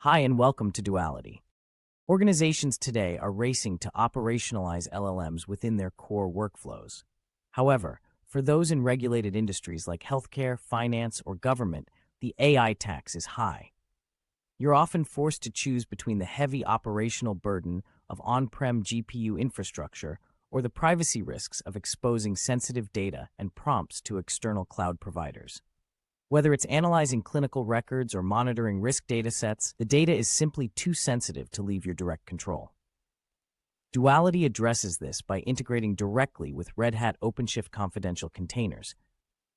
Hi and welcome to Duality. Organizations today are racing to operationalize LLMs within their core workflows. However, for those in regulated industries like healthcare, finance, or government, the AI tax is high. You're often forced to choose between the heavy operational burden of on-prem GPU infrastructure or the privacy risks of exposing sensitive data and prompts to external cloud providers. Whether it's analyzing clinical records or monitoring risk datasets, the data is simply too sensitive to leave your direct control. Duality addresses this by integrating directly with Red Hat OpenShift confidential containers.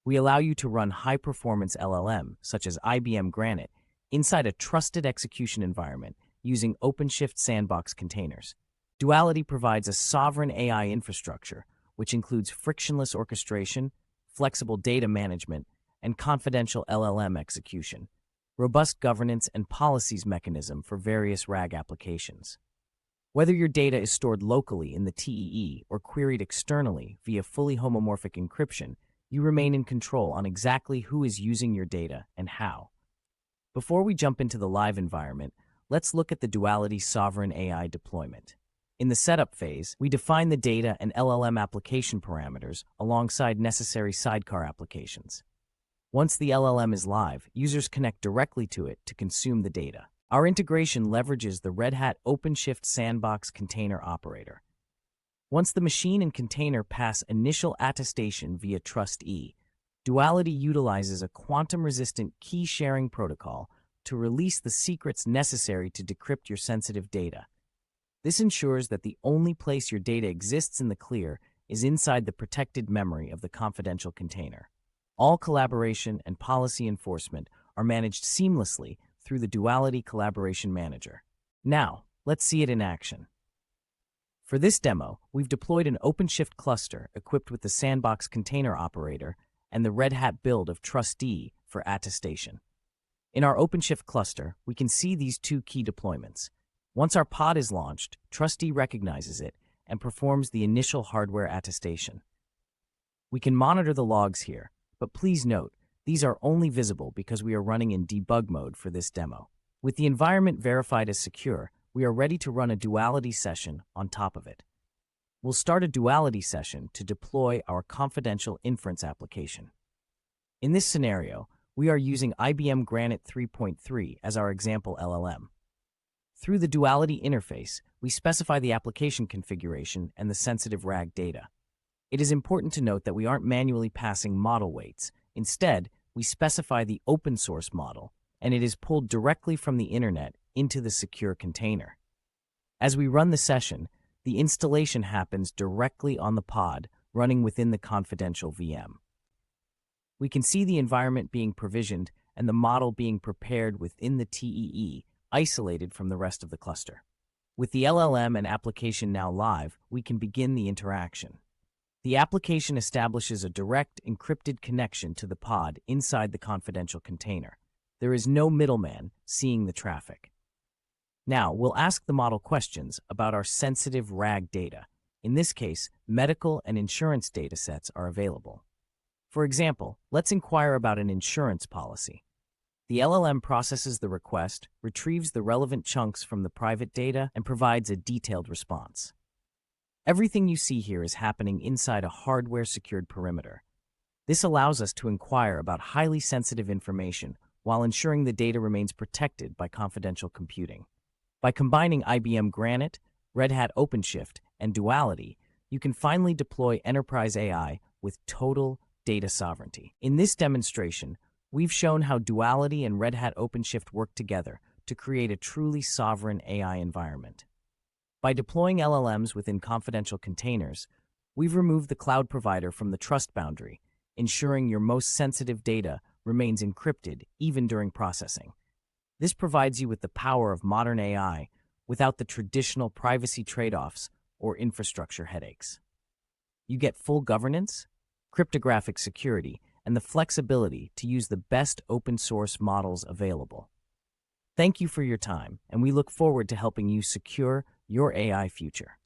We allow you to run high-performance LLM, such as IBM Granite, inside a trusted execution environment using OpenShift sandbox containers. Duality provides a sovereign AI infrastructure, which includes frictionless orchestration, flexible data management, and confidential LLM execution, robust governance and policies mechanism for various RAG applications. Whether your data is stored locally in the TEE or queried externally via fully homomorphic encryption, you remain in control on exactly who is using your data and how. Before we jump into the live environment, let's look at the Duality sovereign AI deployment. In the setup phase, we define the data and LLM application parameters alongside necessary sidecar applications. Once the LLM is live, users connect directly to it to consume the data. Our integration leverages the Red Hat OpenShift Sandbox Container Operator. Once the machine and container pass initial attestation via TrustE, Duality utilizes a quantum-resistant key-sharing protocol to release the secrets necessary to decrypt your sensitive data. This ensures that the only place your data exists in the clear is inside the protected memory of the confidential container. All collaboration and policy enforcement are managed seamlessly through the Duality Collaboration Manager. Now, let's see it in action. For this demo, we've deployed an OpenShift cluster equipped with the Sandbox Container Operator and the Red Hat build of TrustE for attestation. In our OpenShift cluster, we can see these two key deployments. Once our pod is launched, TrustE recognizes it and performs the initial hardware attestation. We can monitor the logs here, but please note, these are only visible because we are running in debug mode for this demo. With the environment verified as secure, we are ready to run a Duality session on top of it. We'll start a Duality session to deploy our confidential inference application. In this scenario, we are using IBM Granite 3.3 as our example LLM. Through the Duality interface, we specify the application configuration and the sensitive RAG data. It is important to note that we aren't manually passing model weights. Instead, we specify the open source model, and it is pulled directly from the internet into the secure container. As we run the session, the installation happens directly on the pod, running within the confidential VM. We can see the environment being provisioned and the model being prepared within the TEE, isolated from the rest of the cluster. With the LLM and application now live, we can begin the interaction. The application establishes a direct encrypted connection to the pod inside the confidential container. There is no middleman seeing the traffic. Now, we'll ask the model questions about our sensitive RAG data. In this case, medical and insurance datasets are available. For example, let's inquire about an insurance policy. The LLM processes the request, retrieves the relevant chunks from the private data, and provides a detailed response. Everything you see here is happening inside a hardware-secured perimeter. This allows us to inquire about highly sensitive information while ensuring the data remains protected by confidential computing. By combining IBM Granite, Red Hat OpenShift, and Duality, you can finally deploy enterprise AI with total data sovereignty. In this demonstration, we've shown how Duality and Red Hat OpenShift work together to create a truly sovereign AI environment. By deploying LLMs within confidential containers, we've removed the cloud provider from the trust boundary, ensuring your most sensitive data remains encrypted even during processing. This provides you with the power of modern AI without the traditional privacy trade-offs or infrastructure headaches. You get full governance, cryptographic security, and the flexibility to use the best open-source models available. Thank you for your time, and we look forward to helping you secure your AI future.